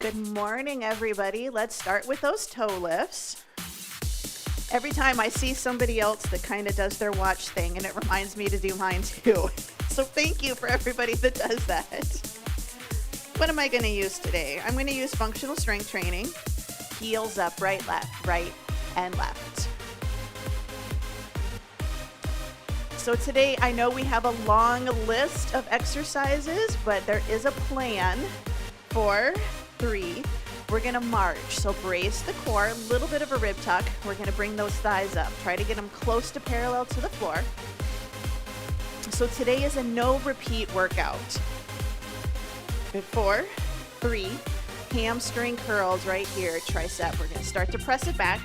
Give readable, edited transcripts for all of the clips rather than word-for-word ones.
Good morning, everybody. Let's start with those toe lifts. Every time I see somebody else that kind of does their watch thing, and it reminds me to do mine too. So thank you for everybody that does that. What am I going to use today? I'm going to use functional strength training. Heels up, right, and left. So today, I know we have a long list of exercises, but there is a plan for 3. We're gonna march, so brace the core, a little bit of a rib tuck. We're gonna bring those thighs up. Try to get them close to parallel to the floor. So today is a no repeat workout. Good 4, 3, hamstring curls right here, tricep. We're gonna start to press it back.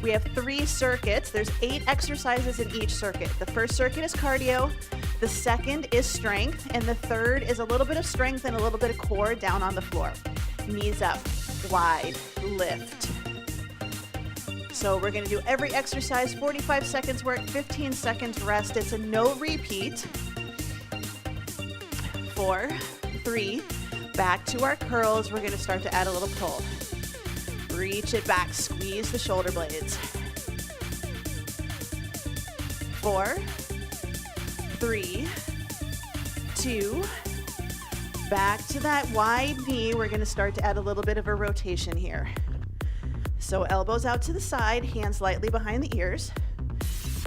We have 3 circuits. There's 8 exercises in each circuit. The first circuit is cardio, the second is strength, and the third is a little bit of strength and a little bit of core down on the floor. Knees up, wide, lift. So we're gonna do every exercise, 45 seconds work, 15 seconds rest. It's a no repeat. 4, 3, back to our curls. We're gonna start to add a little pull. Reach it back, squeeze the shoulder blades. 4, 3, 2, back to that wide knee. We're gonna start to add a little bit of a rotation here. So elbows out to the side, hands lightly behind the ears.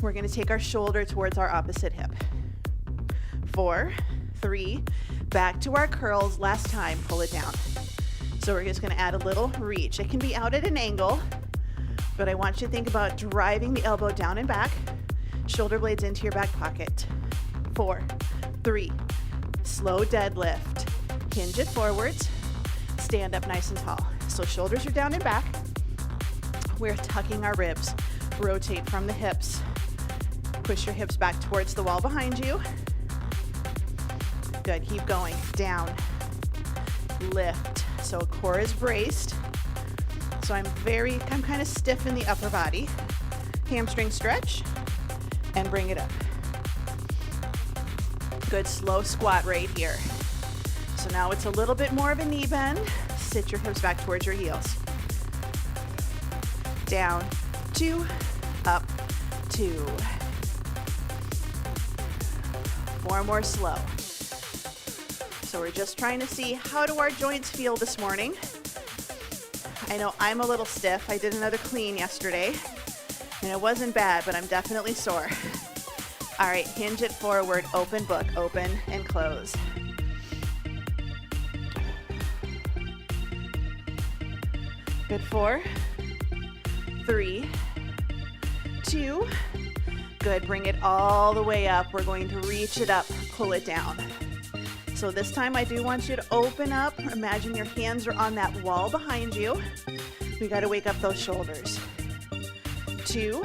We're gonna take our shoulder towards our opposite hip. 4, 3, back to our curls. Last time, pull it down. So we're just gonna add a little reach. It can be out at an angle, but I want you to think about driving the elbow down and back, shoulder blades into your back pocket. 4, 3, slow deadlift. Hinge it forwards, stand up nice and tall. So shoulders are down and back. We're tucking our ribs. Rotate from the hips. Push your hips back towards the wall behind you. Good, keep going. Down, lift. So core is braced. So I'm kind of stiff in the upper body. Hamstring stretch and bring it up. Good, slow squat right here. So now it's a little bit more of a knee bend. Sit your hips back towards your heels. Down, 2, up, 2. 4 more slow. So we're just trying to see, how do our joints feel this morning? I know I'm a little stiff. I did another clean yesterday, and it wasn't bad, but I'm definitely sore. All right, hinge it forward, open book, open and close. Good, 4, 3, 2. Good, bring it all the way up. We're going to reach it up, pull it down. So this time I do want you to open up. Imagine your hands are on that wall behind you. We got to wake up those shoulders. 2.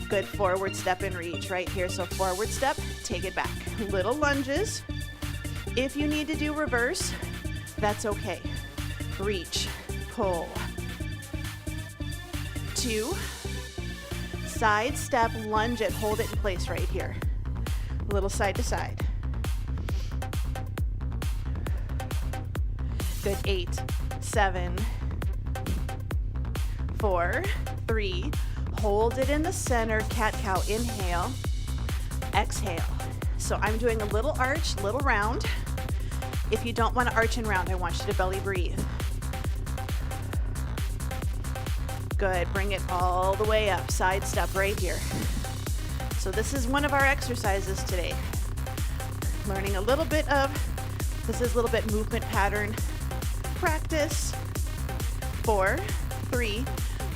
Good, forward step and reach right here. So forward step, take it back. Little lunges. If you need to do reverse, that's okay. Reach, pull. 2. Side step, lunge it, hold it in place right here. A little side to side. Good, 8, 7, 4, 3, hold it in the center, cat-cow, inhale, exhale. So I'm doing a little arch, little round. If you don't want to arch and round, I want you to belly breathe. Good, bring it all the way up, side step right here. So this is one of our exercises today. Learning a little bit of, this is a little bit movement pattern practice. 4, 3,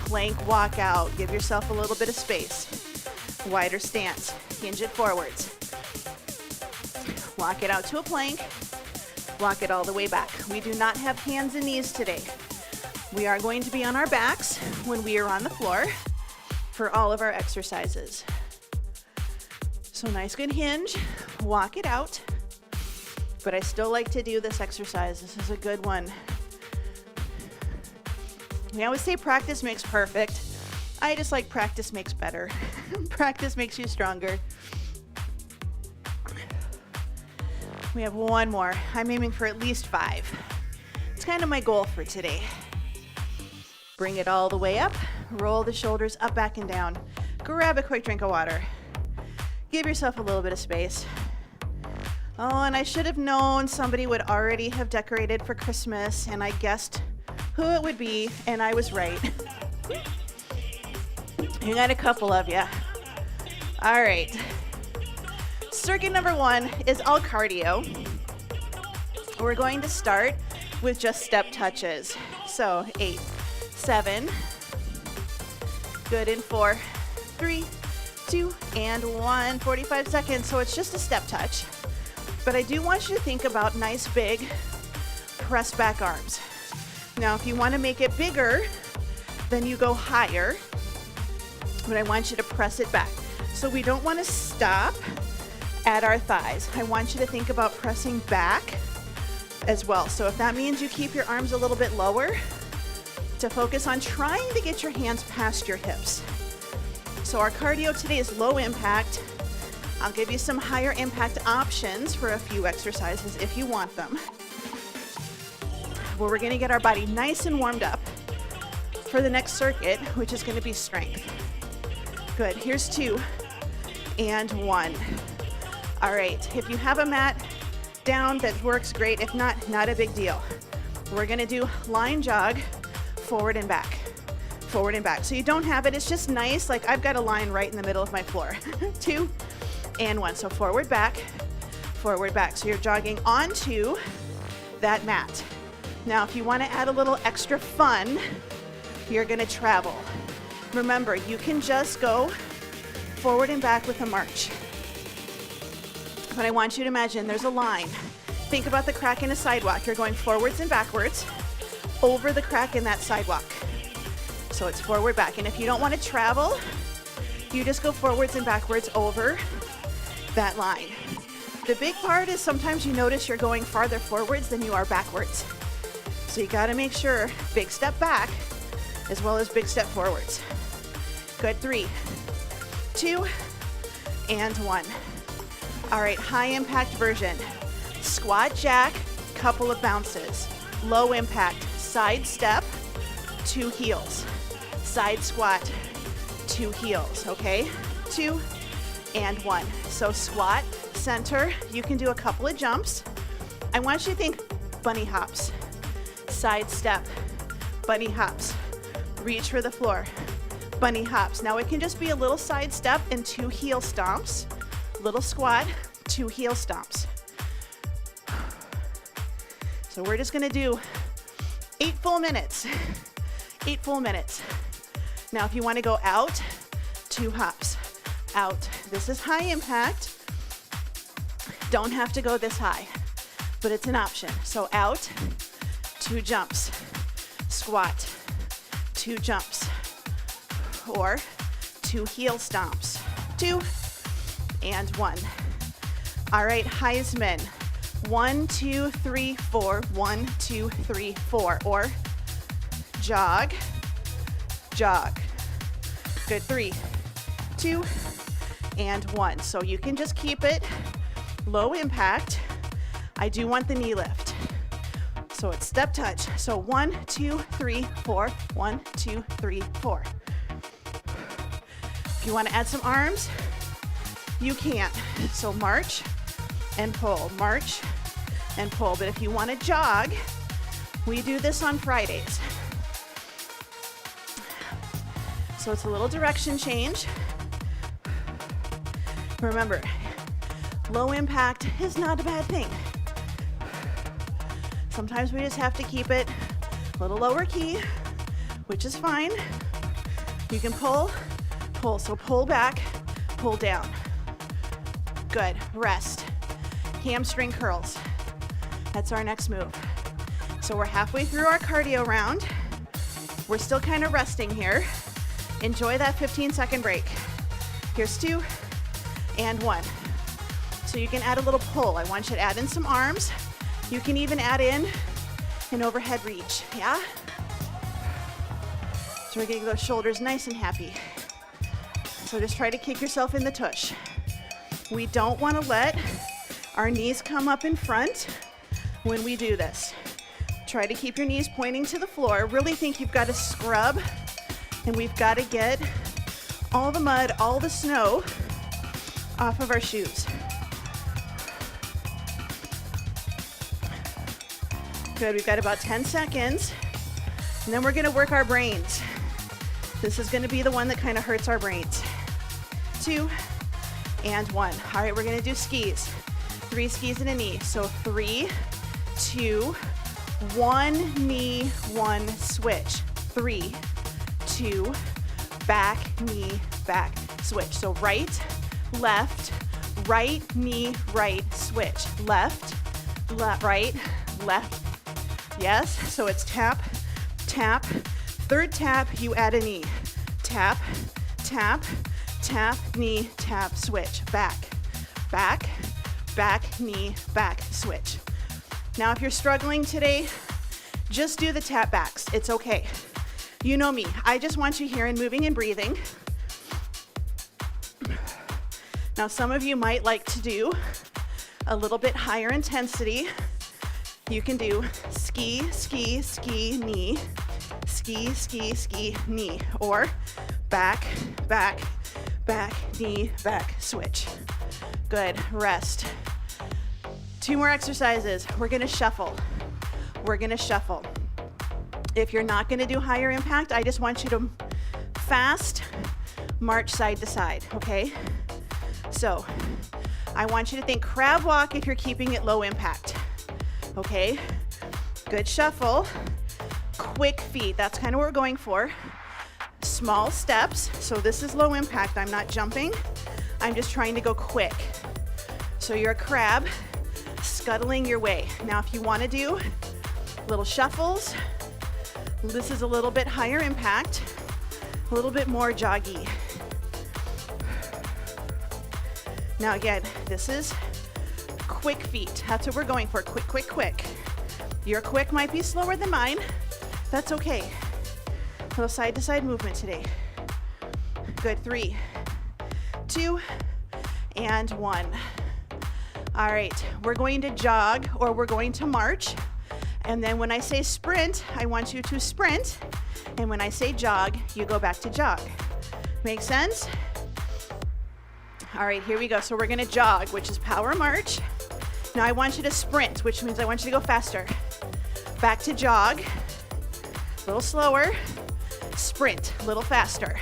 plank walk out. Give yourself a little bit of space. Wider stance, hinge it forwards. Walk it out to a plank. Walk it all the way back. We do not have hands and knees today. We are going to be on our backs when we are on the floor for all of our exercises. So nice good hinge, walk it out. But I still like to do this exercise. This is a good one. We always say practice makes perfect. I just like practice makes better. Practice makes you stronger. We have one more. I'm aiming for at least 5. That's kind of my goal for today. Bring it all the way up, roll the shoulders up, back, and down. Grab a quick drink of water. Give yourself a little bit of space. Oh, and I should have known somebody would already have decorated for Christmas, and I guessed who it would be, and I was right. You got a couple of you. All right. Circuit number 1 is all cardio. We're going to start with just step touches. So 8, 7, good, in 4, 3, 2, and 1, 45 seconds. So it's just a step touch. But I do want you to think about nice big press back arms. Now, if you want to make it bigger, then you go higher, but I want you to press it back. So we don't want to stop at our thighs. I want you to think about pressing back as well. So if that means you keep your arms a little bit lower, to focus on trying to get your hands past your hips. So our cardio today is low impact. I'll give you some higher impact options for a few exercises if you want them. Where we're gonna get our body nice and warmed up for the next circuit, which is gonna be strength. Good, here's 2 and 1. All right, if you have a mat down, that works great. If not, not a big deal. We're gonna do line jog, forward and back, forward and back. So you don't have it, it's just nice, like I've got a line right in the middle of my floor. 2 and 1, so forward, back, forward, back. So you're jogging onto that mat. Now, if you wanna add a little extra fun, you're gonna travel. Remember, you can just go forward and back with a march. But I want you to imagine there's a line. Think about the crack in a sidewalk. You're going forwards and backwards over the crack in that sidewalk. So it's forward, back. And if you don't want to travel, you just go forwards and backwards over that line. The big part is sometimes you notice you're going farther forwards than you are backwards. So you got to make sure big step back as well as big step forwards. Good, 3, 2, and 1. All right, high impact version. Squat jack, couple of bounces. Low impact, side step, 2 heels. Side squat, 2 heels, okay? 2 and 1. So squat, center, you can do a couple of jumps. I want you to think bunny hops. Side step, bunny hops. Reach for the floor, bunny hops. Now it can just be a little side step and 2 heel stomps. Little squat, 2 heel stomps. So we're just gonna do 8 full minutes. 8 full minutes. Now if you wanna go out, 2 hops. Out. This is high impact. Don't have to go this high, but it's an option. So out, 2 jumps. Squat, 2 jumps. Or 2 heel stomps. 2 and 1. All right, Heismann. 1, 2, 3, 4. 1, 2, 3, 4. Or jog, jog. Good, 3, 2, and 1. So you can just keep it low impact. I do want the knee lift. So it's step touch. So 1, 2, 3, 4. 1, 2, 3, 4. If you want to add some arms, you can. So march and pull, march and pull. But if you want to jog, we do this on Fridays. So it's a little direction change. Remember, low impact is not a bad thing. Sometimes we just have to keep it a little lower key, which is fine. You can pull, pull. So pull back, pull down. Good, rest. Hamstring curls. That's our next move. So we're halfway through our cardio round. We're still kind of resting here. Enjoy that 15-second break. Here's 2 and 1. So you can add a little pull. I want you to add in some arms. You can even add in an overhead reach, yeah? So we're getting those shoulders nice and happy. So just try to kick yourself in the tush. We don't want to let our knees come up in front when we do this. Try to keep your knees pointing to the floor. Really think you've got to scrub, and we've got to get all the mud, all the snow off of our shoes. Good, we've got about 10 seconds. And then we're gonna work our brains. This is gonna be the one that kind of hurts our brains. 2 and 1. All right, we're gonna do skis. 3 skis and a knee. So 3, 2, 1 knee, 1 switch. 3, 2, back, knee, back, switch. So right, left, right, knee, right, switch. Left, right, left. Yes, so it's tap, tap. Third tap, you add a knee. Tap, tap, tap, knee, tap, switch. Back, back, back, knee, back, switch. Now, if you're struggling today, just do the tap backs. It's okay. You know me. I just want you here and moving and breathing. Now, some of you might like to do a little bit higher intensity. You can do ski, ski, ski, knee, ski, ski, ski, knee, or back, back, back, knee, back, switch. Good, rest. 2 more exercises. We're gonna shuffle. We're gonna shuffle. If you're not gonna do higher impact, I just want you to fast march side to side, okay? So I want you to think crab walk if you're keeping it low impact. Okay, good shuffle, quick feet, that's kind of what we're going for. Small steps, so this is low impact, I'm not jumping, I'm just trying to go quick. So you're a crab, scuttling your way. Now if you want to do little shuffles, this is a little bit higher impact, a little bit more joggy. Now again, this is quick feet. That's what we're going for. Quick, quick, quick. Your quick might be slower than mine. That's okay. A little side to side movement today. Good. 3, 2, and 1. All right. We're going to jog or we're going to march. And then when I say sprint, I want you to sprint. And when I say jog, you go back to jog. Make sense? All right, here we go. So we're gonna jog, which is power march. Now I want you to sprint, which means I want you to go faster. Back to jog, a little slower. Sprint, a little faster.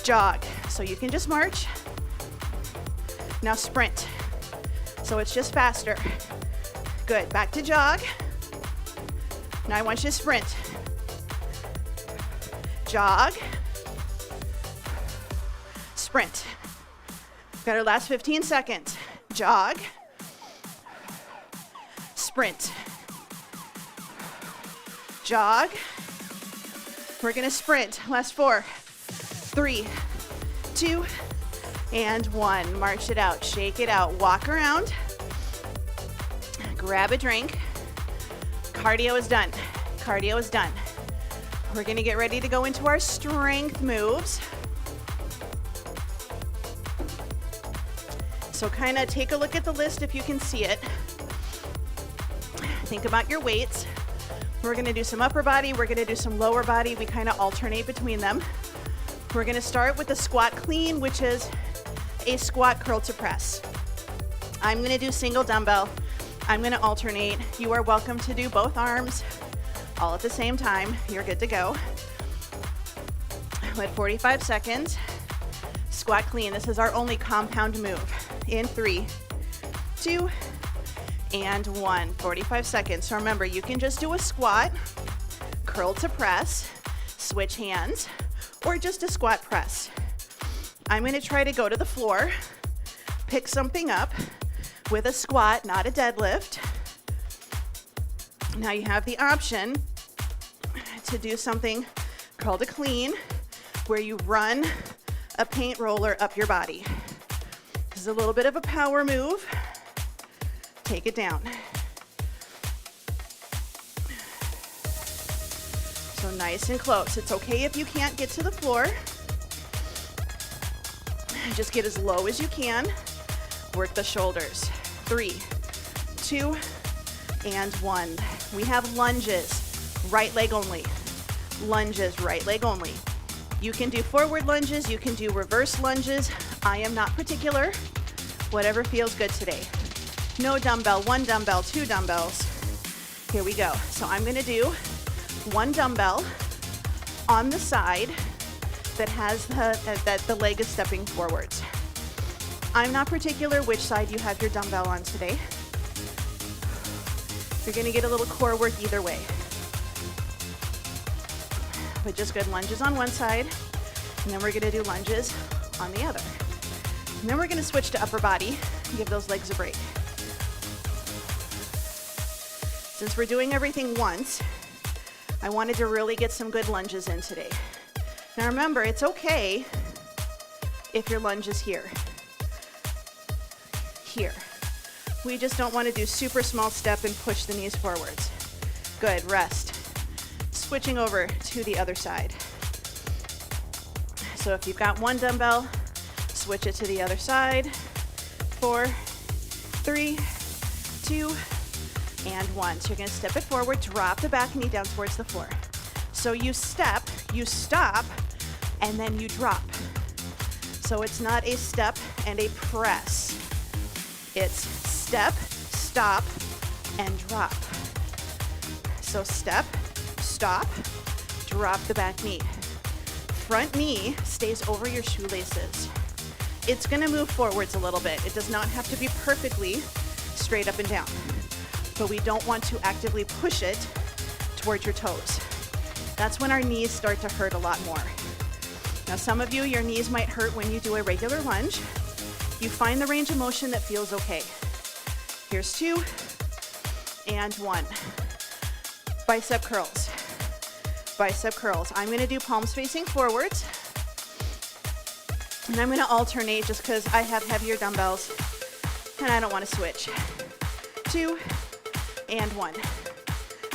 Jog, so you can just march. Now sprint, so it's just faster. Good, back to jog. Now I want you to sprint. Jog. Sprint. Got our last 15 seconds. Jog. Sprint. Jog. We're gonna sprint. Last 4, 3, 2, and 1. March it out, shake it out, walk around. Grab a drink. Cardio is done. Cardio is done. We're gonna get ready to go into our strength moves. So kind of take a look at the list if you can see it. Think about your weights. We're gonna do some upper body, we're gonna do some lower body. We kind of alternate between them. We're gonna start with the squat clean, which is a squat curl to press. I'm gonna do single dumbbell. I'm gonna alternate. You are welcome to do both arms all at the same time. You're good to go. Let 45 seconds. Squat clean. This is our only compound move. In 3, 2, and 1. 45 seconds. So remember, you can just do a squat, curl to press, switch hands, or just a squat press. I'm going to try to go to the floor, pick something up with a squat, not a deadlift. Now you have the option to do something called a clean, where you run a paint roller up your body. This is a little bit of a power move. Take it down. So nice and close. It's okay if you can't get to the floor. Just get as low as you can. Work the shoulders. 3, 2, and 1. We have lunges, right leg only. Lunges, right leg only. You can do forward lunges, you can do reverse lunges. I am not particular. Whatever feels good today. No dumbbell, 1 dumbbell, 2 dumbbells. Here we go. So I'm gonna do 1 dumbbell on the side that has the leg is stepping forwards. I'm not particular which side you have your dumbbell on today. You're gonna get a little core work either way. But just good lunges on one side, and then we're gonna do lunges on the other. And then we're gonna switch to upper body and give those legs a break. Since we're doing everything once, I wanted to really get some good lunges in today. Now remember, it's okay if your lunge is here. Here. We just don't want to do super small step and push the knees forwards. Good, rest. Switching over to the other side. So if you've got 1 dumbbell, switch it to the other side. 4, 3, 2, and 1. So you're going to step it forward, drop the back knee down towards the floor. So you step, you stop, and then you drop. So it's not a step and a press. It's step, stop, and drop. So step, stop, drop the back knee. Front knee stays over your shoelaces. It's gonna move forwards a little bit. It does not have to be perfectly straight up and down, but we don't want to actively push it towards your toes. That's when our knees start to hurt a lot more. Now some of you, your knees might hurt when you do a regular lunge. You find the range of motion that feels okay. Here's 2 and 1. Bicep curls. Bicep curls. I'm gonna do palms facing forwards. And I'm gonna alternate just because I have heavier dumbbells and I don't wanna switch. 2 and 1.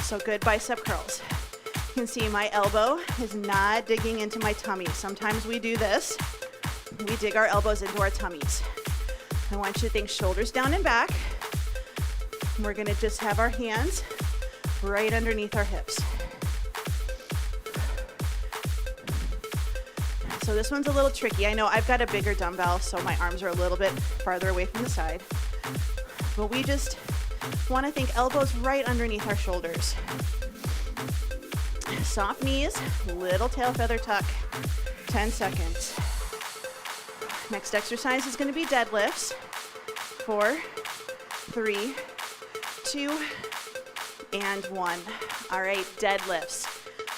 So good bicep curls. You can see my elbow is not digging into my tummy. Sometimes we do this. We dig our elbows into our tummies. I want you to think shoulders down and back. We're gonna just have our hands right underneath our hips. So this one's a little tricky. I know I've got a bigger dumbbell, so my arms are a little bit farther away from the side. But we just wanna think elbows right underneath our shoulders. Soft knees, little tail feather tuck, 10 seconds. Next exercise is going to be deadlifts. 4, 3, 2, and 1. All right, deadlifts.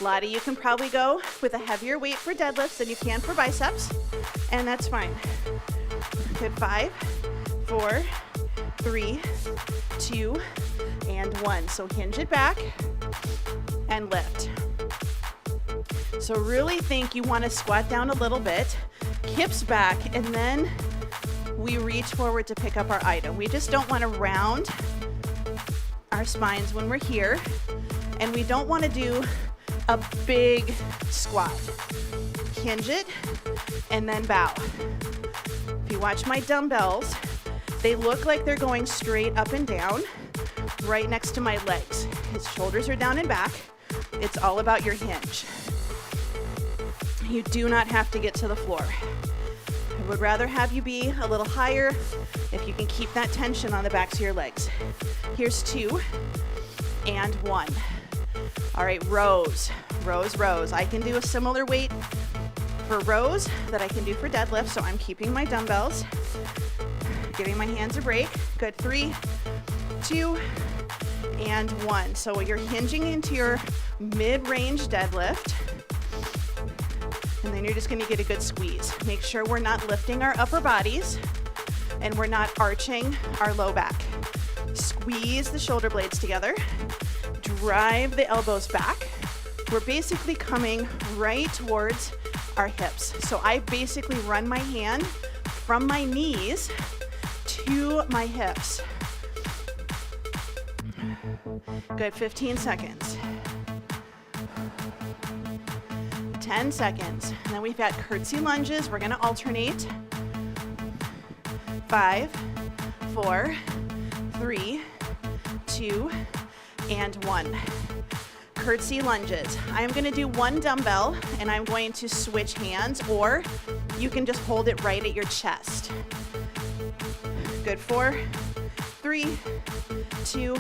A lot of you can probably go with a heavier weight for deadlifts than you can for biceps, and that's fine. Good, 5, 4, 3, 2, and 1. So hinge it back and lift. So really think you want to squat down a little bit, hips back, and then we reach forward to pick up our item. We just don't want to round our spines when we're here, and we don't want to do a big squat. Hinge it and then bow. If you watch my dumbbells, they look like they're going straight up and down right next to my legs. His shoulders are down and back. It's all about your hinge. You do not have to get to the floor. I would rather have you be a little higher if you can keep that tension on the backs of your legs. Here's 2 and 1. All right, rows, rows, rows. I can do a similar weight for rows that I can do for deadlifts, so I'm keeping my dumbbells, giving my hands a break. Good, 3, 2, and 1. So you're hinging into your mid-range deadlift. And then you're just gonna get a good squeeze. Make sure we're not lifting our upper bodies and we're not arching our low back. Squeeze the shoulder blades together. Drive the elbows back. We're basically coming right towards our hips. So I basically run my hand from my knees to my hips. Good, 15 seconds. 10 seconds. And then we've got curtsy lunges. We're gonna alternate. 5, 4, 3, 2, and 1. Curtsy lunges. I'm going to do 1 dumbbell and I'm going to switch hands, or you can just hold it right at your chest. Good. 4, 3, 2,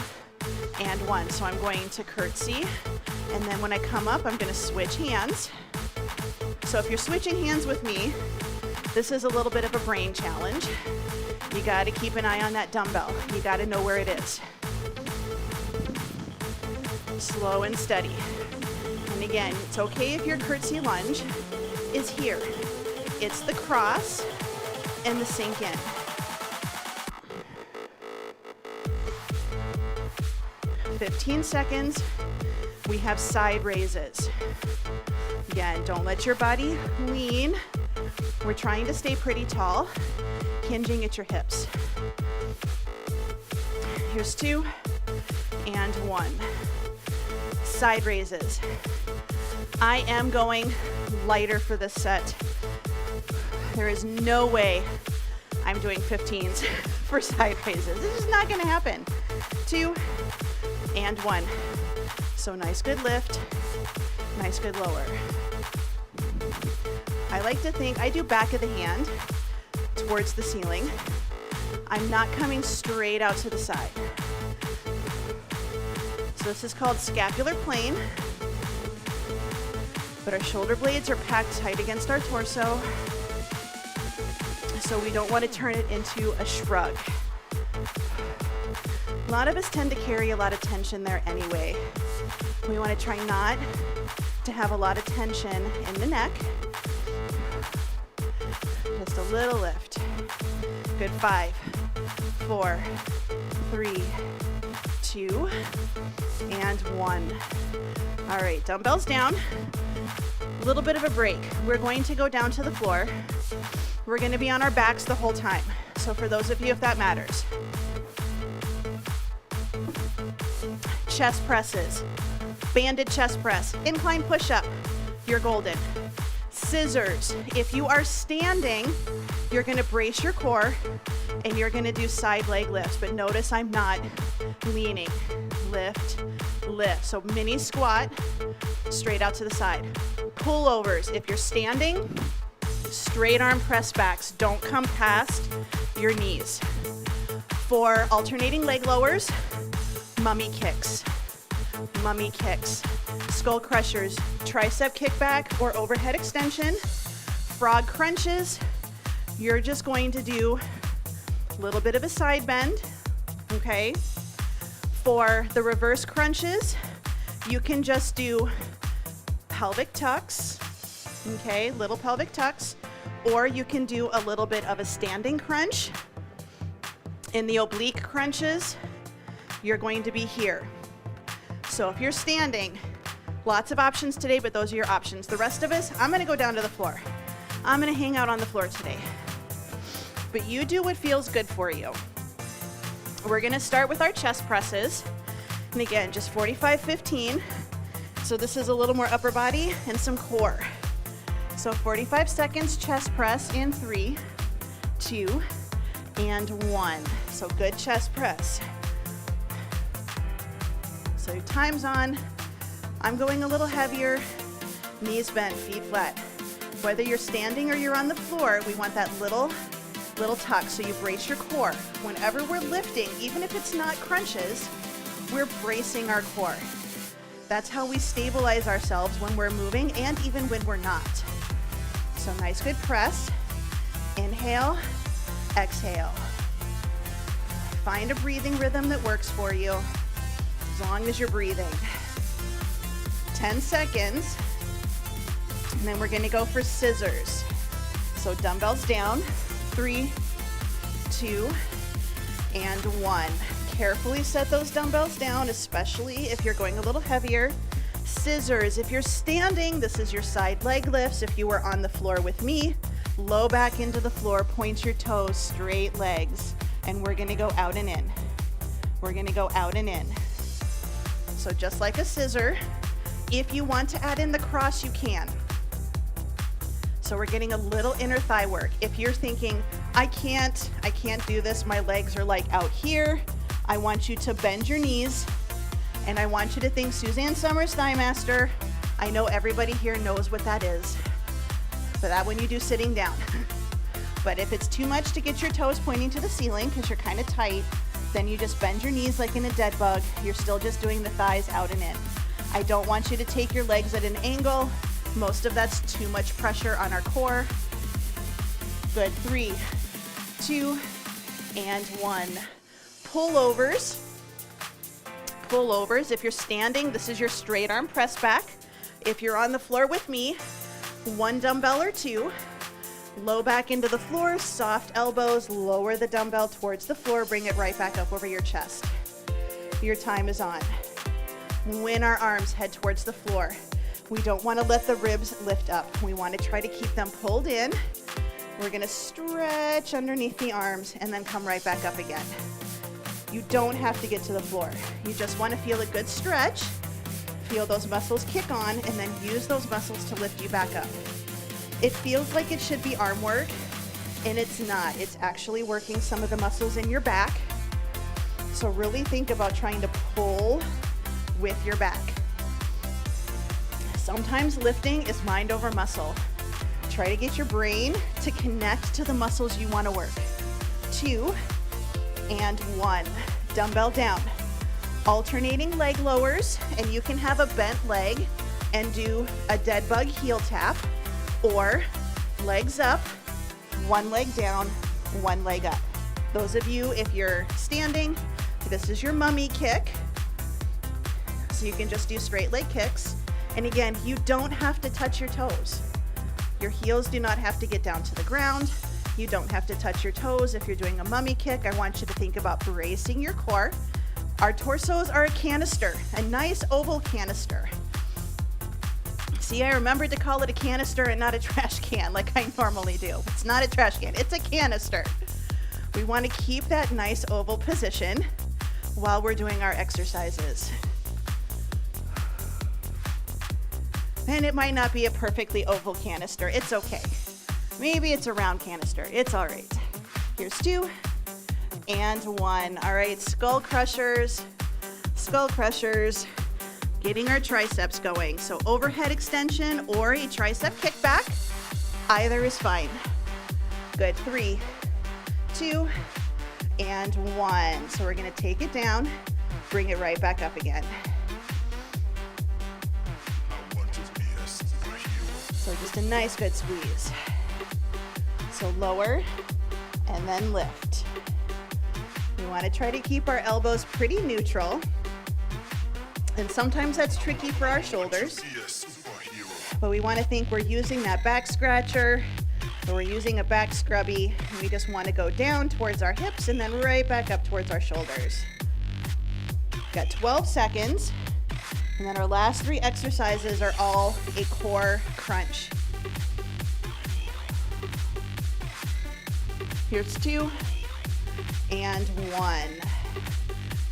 and 1. So I'm going to curtsy, and then when I come up, I'm going to switch hands. So if you're switching hands with me, this is a little bit of a brain challenge. You got to keep an eye on that dumbbell. You got to know where it is. Slow and steady. And again, it's okay if your curtsy lunge is here. It's the cross and the sink in. "15 seconds. We have side raises. Again, don't let your body lean. We're trying to stay pretty tall, hinging at your hips. Here's 2 and 1. Side raises. I am going lighter for this set. There is no way I'm doing 15s for side raises. This is not going to happen. 2 and 1. So nice, good lift. Nice, good lower. I like to think I do back of the hand towards the ceiling. I'm not coming straight out to the side. So this is called scapular plane, but our shoulder blades are packed tight against our torso, so we don't want to turn it into a shrug. A lot of us tend to carry a lot of tension there anyway. We want to try not to have a lot of tension in the neck. Just a little lift. Good. 5, 4, 3, 2, and 1. All right, dumbbells down. A little bit of a break. We're going to go down to the floor. We're going to be on our backs the whole time. So for those of you, if that matters. Chest presses. Banded chest press. Incline push-up. You're golden. Scissors. If you are standing, you're going to brace your core and you're going to do side leg lifts. But notice I'm not leaning. Lift, lift. So mini squat, straight out to the side. Pullovers. If you're standing, straight arm press backs. Don't come past your knees. For alternating leg lowers, mummy kicks. Mummy kicks. Skullcrushers, tricep kickback or overhead extension. Frog crunches. You're just going to do a little bit of a side bend, okay? For the reverse crunches, you can just do pelvic tucks, okay? Little pelvic tucks, or you can do a little bit of a standing crunch. In the oblique crunches, you're going to be here. So if you're standing, lots of options today, but those are your options. The rest of us, I'm gonna go down to the floor. I'm gonna hang out on the floor today. But you do what feels good for you. We're gonna start with our chest presses. And again, just 45, 15. So this is a little more upper body and some core. So 45 seconds chest press in 3, 2, and 1. So good chest press. So your time's on. I'm going a little heavier, knees bent, feet flat. Whether you're standing or you're on the floor, we want that little tuck, so you brace your core. Whenever we're lifting, even if it's not crunches, we're bracing our core. That's how we stabilize ourselves when we're moving and even when we're not. So nice, good press. Inhale, exhale. Find a breathing rhythm that works for you, as long as you're breathing. 10 seconds, and then we're gonna go for scissors. So dumbbells down, 3, 2, and 1. Carefully set those dumbbells down, especially if you're going a little heavier. Scissors, if you're standing, this is your side leg lifts. If you were on the floor with me, low back into the floor, point your toes, straight legs, and we're gonna go out and in. We're gonna go out and in. So just like a scissor, if you want to add in the cross, you can. So we're getting a little inner thigh work. If you're thinking, I can't do this, my legs are like out here, I want you to bend your knees And I want you to think Suzanne Summers Thigh Master. I know everybody here knows what that is. So that when you do sitting down. But if it's too much to get your toes pointing to the ceiling because you're kind of tight, then you just bend your knees like in a dead bug. You're still just doing the thighs out and in. I don't want you to take your legs at an angle. Most of that's too much pressure on our core. Good, 3, 2, and 1. Pullovers. Pullovers. If you're standing, this is your straight arm press back. If you're on the floor with me, 1 dumbbell or 2. Low back into the floor, soft elbows, lower the dumbbell towards the floor, bring it right back up over your chest. Your time is on. When our arms head towards the floor, we don't want to let the ribs lift up. We want to try to keep them pulled in. We're going to stretch underneath the arms and then come right back up again. You don't have to get to the floor. You just want to feel a good stretch, feel those muscles kick on, and then use those muscles to lift you back up. It feels like it should be arm work, and it's not. It's actually working some of the muscles in your back. So really think about trying to pull with your back. Sometimes lifting is mind over muscle. Try to get your brain to connect to the muscles you want to work. 2 and 1. Dumbbell down. Alternating leg lowers, and you can have a bent leg and do a dead bug heel tap, or legs up, 1 leg down, 1 leg up. Those of you, if you're standing, this is your mummy kick. So you can just do straight leg kicks. And again, you don't have to touch your toes. Your heels do not have to get down to the ground. You don't have to touch your toes. If you're doing a mummy kick, I want you to think about bracing your core. Our torsos are a canister, a nice oval canister. See, I remembered to call it a canister and not a trash can like I normally do. It's not a trash can, it's a canister. We want to keep that nice oval position while we're doing our exercises. And it might not be a perfectly oval canister, it's okay. Maybe it's a round canister, it's all right. Here's 2 and 1. All right, Skullcrushers, Skullcrushers. Getting our triceps going. So overhead extension or a tricep kickback, either is fine. Good, 3, 2, and 1. So we're gonna take it down, bring it right back up again. So just a nice good squeeze. So lower and then lift. We wanna try to keep our elbows pretty neutral. And sometimes that's tricky for our shoulders, but we want to think we're using that back scratcher, or we're using a back scrubby, and we just want to go down towards our hips and then right back up towards our shoulders. Got 12 seconds, and then our last 3 exercises are all a core crunch. Here's 2 and 1.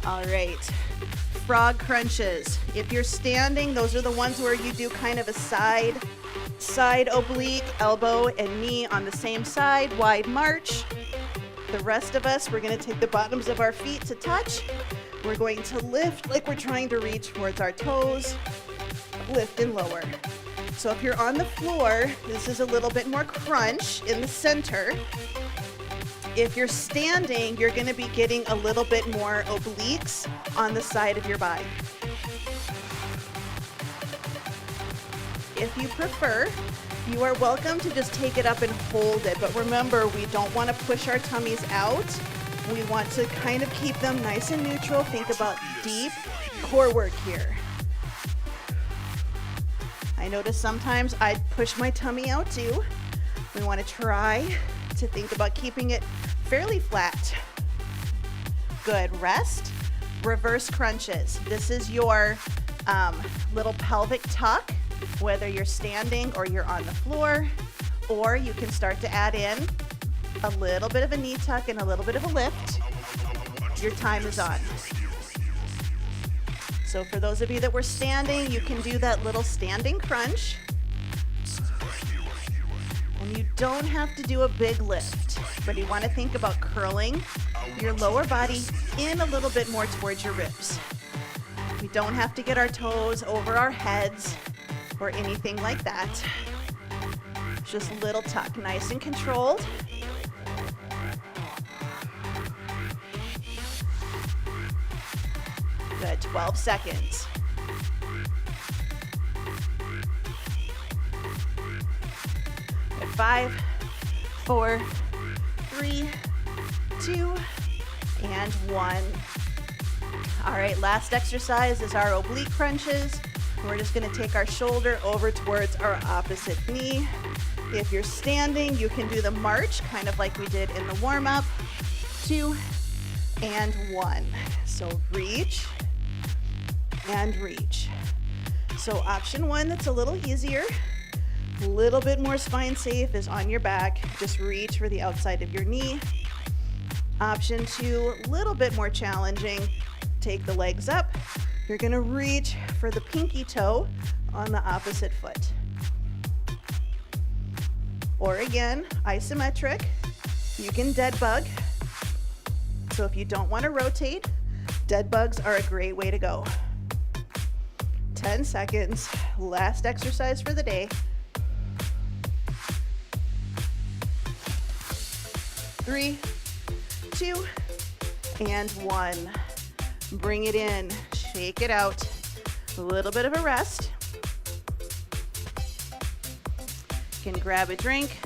All right. Frog crunches. If you're standing, those are the ones where you do kind of a side oblique, elbow and knee on the same side, wide march. The rest of us, we're going to take the bottoms of our feet to touch. We're going to lift like we're trying to reach towards our toes, lift and lower. So if you're on the floor, this is a little bit more crunch in the center. If you're standing, you're going to be getting a little bit more obliques on the side of your body. If you prefer, you are welcome to just take it up and hold it. But remember, we don't want to push our tummies out. We want to kind of keep them nice and neutral. Think about deep core work here. I notice sometimes I push my tummy out too. We want to try to think about keeping it fairly flat. Good, rest. Reverse crunches. This is your little pelvic tuck, whether you're standing or you're on the floor, or you can start to add in a little bit of a knee tuck and a little bit of a lift. Your time is on. So for those of you that were standing, you can do that little standing crunch. And you don't have to do a big lift, but you want to think about curling your lower body in a little bit more towards your ribs. We don't have to get our toes over our heads or anything like that. Just a little tuck, nice and controlled. Good, 12 seconds. Good, 5, 4, 3, 2, and 1. All right, last exercise is our oblique crunches. We're just gonna take our shoulder over towards our opposite knee. If you're standing, you can do the march, kind of like we did in the warm-up. 2 and 1. So reach and reach. So option 1, that's a little easier, a little bit more spine safe, is on your back. Just reach for the outside of your knee. Option 2, a little bit more challenging. Take the legs up. You're gonna reach for the pinky toe on the opposite foot. Or again, isometric, you can dead bug. So if you don't wanna rotate, dead bugs are a great way to go. 10 seconds, last exercise for the day. 3, 2, and 1. Bring it in, shake it out. A little bit of a rest. You can grab a drink.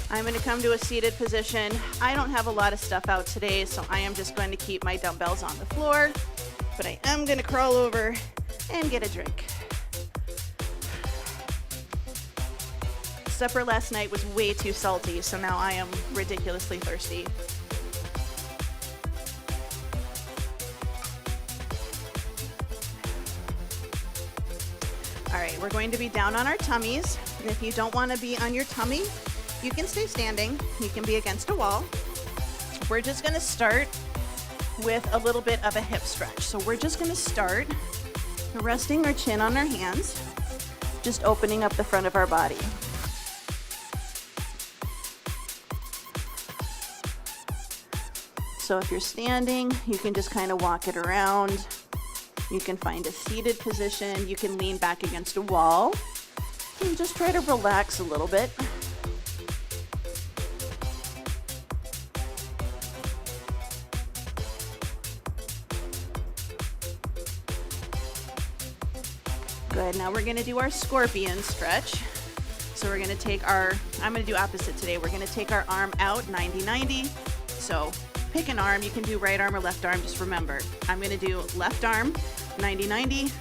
I'm going to come to a seated position. I don't have a lot of stuff out today, so I am just going to keep my dumbbells on the floor, but I am going to crawl over and get a drink. Supper last night was way too salty, so now I am ridiculously thirsty. All right, we're going to be down on our tummies. And if you don't want to be on your tummy, you can stay standing. You can be against a wall. We're just going to start with a little bit of a hip stretch. So we're just going to start resting our chin on our hands, just opening up the front of our body. So if you're standing, you can just kind of walk it around. You can find a seated position. You can lean back against a wall and just try to relax a little bit. Good, now we're gonna do our scorpion stretch. So we're gonna take our, I'm gonna do opposite today. We're gonna take our arm out 90-90. So pick an arm, you can do right arm or left arm, just remember. I'm gonna do left arm, 90-90.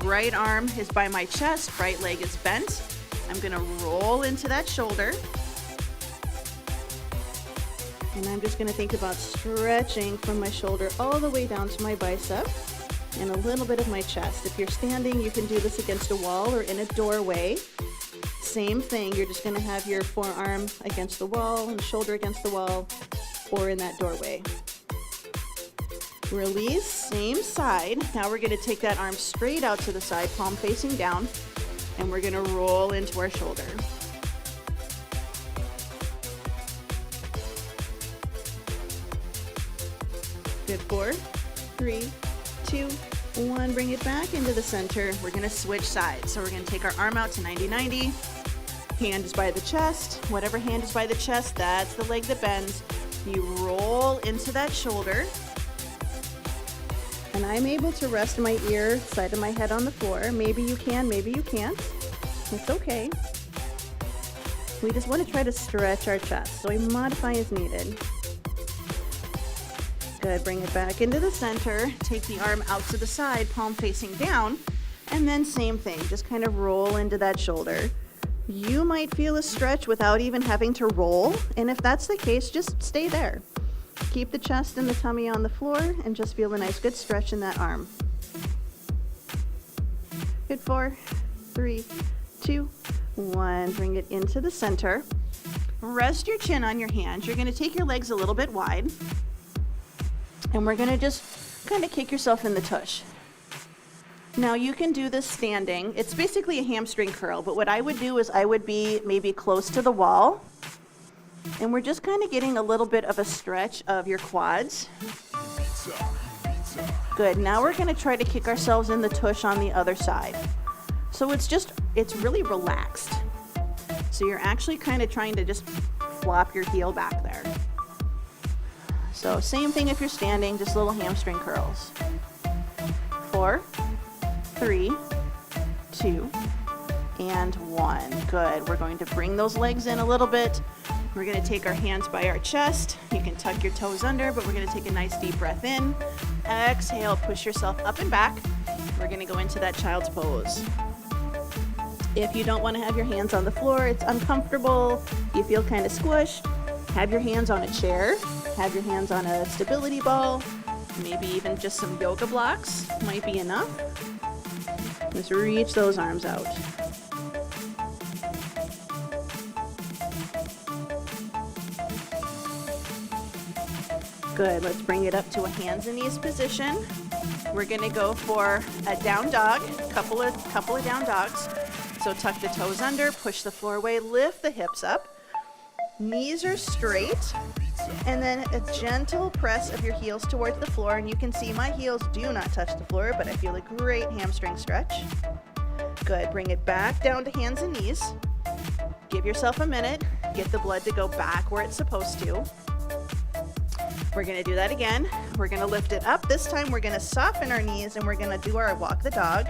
Right arm is by my chest, right leg is bent. I'm gonna roll into that shoulder. And I'm just gonna think about stretching from my shoulder all the way down to my bicep and a little bit of my chest. If you're standing, you can do this against a wall or in a doorway. Same thing, you're just gonna have your forearm against the wall and shoulder against the wall or in that doorway. Release, same side. Now we're gonna take that arm straight out to the side, palm facing down, and we're gonna roll into our shoulder. Good, 4, 3, 2, 1. Bring it back into the center. We're gonna switch sides. So we're gonna take our arm out to 90-90. Hand is by the chest. Whatever hand is by the chest, that's the leg that bends. You roll into that shoulder. And I'm able to rest my ear, side of my head on the floor. Maybe you can, maybe you can't. It's okay. We just want to try to stretch our chest, so we modify as needed. Good, bring it back into the center. Take the arm out to the side, palm facing down, and then same thing, just kind of roll into that shoulder. You might feel a stretch without even having to roll, and if that's the case, just stay there. Keep the chest and the tummy on the floor and just feel a nice good stretch in that arm. Good, 4, 3, 2, 1. Bring it into the center. Rest your chin on your hands. You're gonna take your legs a little bit wide and we're gonna just kind of kick yourself in the tush. Now you can do this standing. It's basically a hamstring curl, but what I would do is I would be maybe close to the wall. And we're just kind of getting a little bit of a stretch of your quads. Good, now we're gonna try to kick ourselves in the tush on the other side. So it's really relaxed. So you're actually kind of trying to just flop your heel back there. So same thing if you're standing, just little hamstring curls. 4, 3, 2, and 1. Good. We're going to bring those legs in a little bit. We're going to take our hands by our chest. You can tuck your toes under, but we're going to take a nice deep breath in. Exhale, push yourself up and back. We're going to go into that child's pose. If you don't want to have your hands on the floor, it's uncomfortable, you feel kind of squished, have your hands on a chair, have your hands on a stability ball, maybe even just some yoga blocks might be enough. Just reach those arms out. Good, let's bring it up to a hands and knees position. We're gonna go for a down dog, couple of down dogs. So tuck the toes under, push the floor away, lift the hips up. Knees are straight, and then a gentle press of your heels towards the floor. And you can see my heels do not touch the floor, but I feel a great hamstring stretch. Good, bring it back down to hands and knees. Give yourself a minute, get the blood to go back where it's supposed to. We're gonna do that again. We're gonna lift it up. This time we're gonna soften our knees and we're gonna do our walk the dog.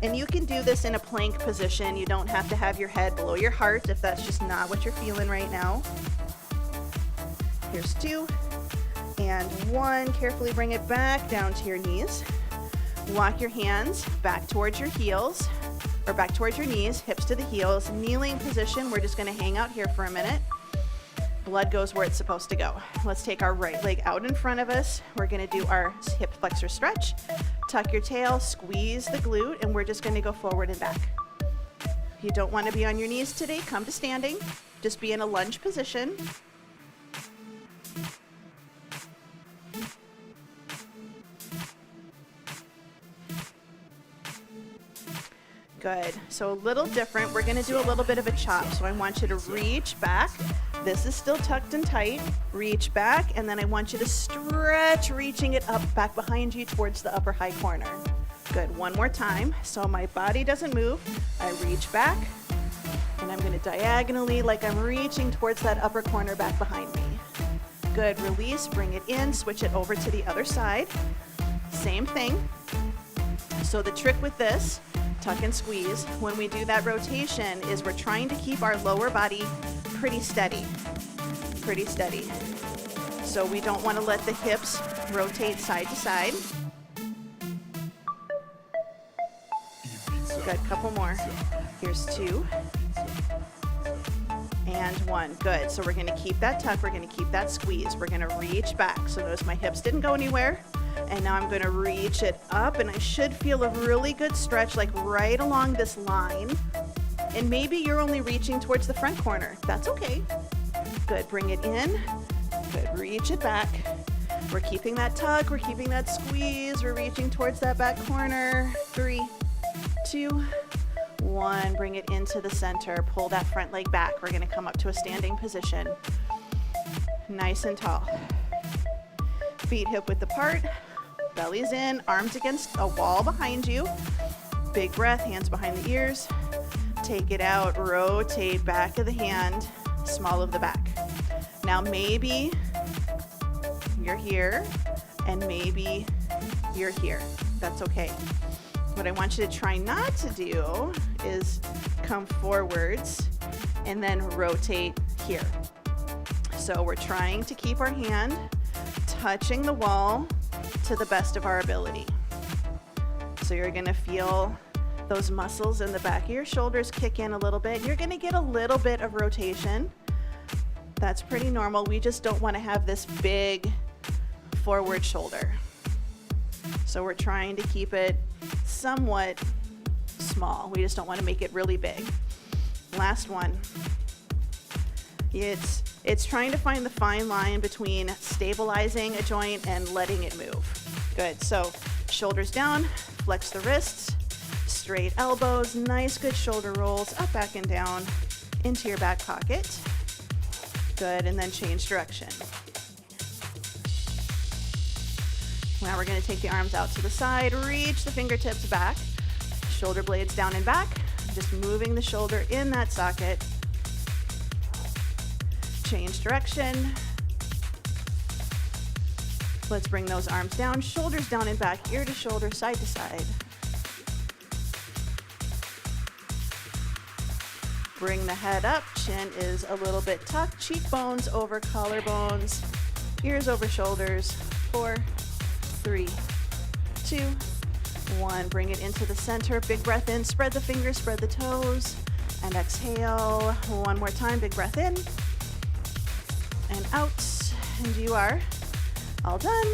And you can do this in a plank position. You don't have to have your head below your heart if that's just not what you're feeling right now. Here's 2 and 1. Carefully bring it back down to your knees. Walk your hands back towards your heels, or back towards your knees, hips to the heels. Kneeling position, we're just gonna hang out here for a minute. Blood goes where it's supposed to go. Let's take our right leg out in front of us. We're gonna do our hip flexor stretch. Tuck your tail, squeeze the glute, and we're just gonna go forward and back. If you don't wanna be on your knees today, come to standing. Just be in a lunge position. Good, so a little different. We're gonna do a little bit of a chop. So I want you to reach back. This is still tucked and tight. Reach back, and then I want you to stretch, reaching it up back behind you towards the upper high corner. Good, one more time. So my body doesn't move. I reach back, and I'm gonna diagonally, like I'm reaching towards that upper corner back behind me. Good, release, bring it in, switch it over to the other side. Same thing. So the trick with this, tuck and squeeze, when we do that rotation is we're trying to keep our lower body pretty steady. So we don't want to let the hips rotate side to side. Good, couple more. Here's 2 and 1. Good, so we're gonna keep that tuck, we're gonna keep that squeeze. We're gonna reach back. So notice my hips didn't go anywhere. And now I'm going to reach it up, and I should feel a really good stretch, like right along this line. And maybe you're only reaching towards the front corner. That's okay. Good, bring it in. Good, reach it back. We're keeping that tug, we're keeping that squeeze, we're reaching towards that back corner. 3, 2, 1. Bring it into the center. Pull that front leg back. We're going to come up to a standing position. Nice and tall. Feet hip width apart, belly's in, arms against a wall behind you. Big breath, hands behind the ears. Take it out, rotate back of the hand, small of the back. Now maybe you're here and maybe you're here. That's okay. What I want you to try not to do is come forwards and then rotate here. So we're trying to keep our hand touching the wall to the best of our ability. So you're gonna feel those muscles in the back of your shoulders kick in a little bit. You're gonna get a little bit of rotation. That's pretty normal. We just don't wanna have this big forward shoulder. So we're trying to keep it somewhat small. We just don't wanna make it really big. Last one. It's trying to find the fine line between stabilizing a joint and letting it move. Good, so shoulders down, flex the wrists, straight elbows, nice good shoulder rolls, up, back, and down into your back pocket. Good, and then change direction. Now we're going to take the arms out to the side, reach the fingertips back, shoulder blades down and back, just moving the shoulder in that socket. Change direction. Let's bring those arms down, shoulders down and back, ear to shoulder, side to side. Bring the head up, chin is a little bit tucked, cheekbones over collarbones, ears over shoulders. 4, 3, 2, 1. Bring it into the center, big breath in, spread the fingers, spread the toes, and exhale. One more time, big breath in and out, and you are all done.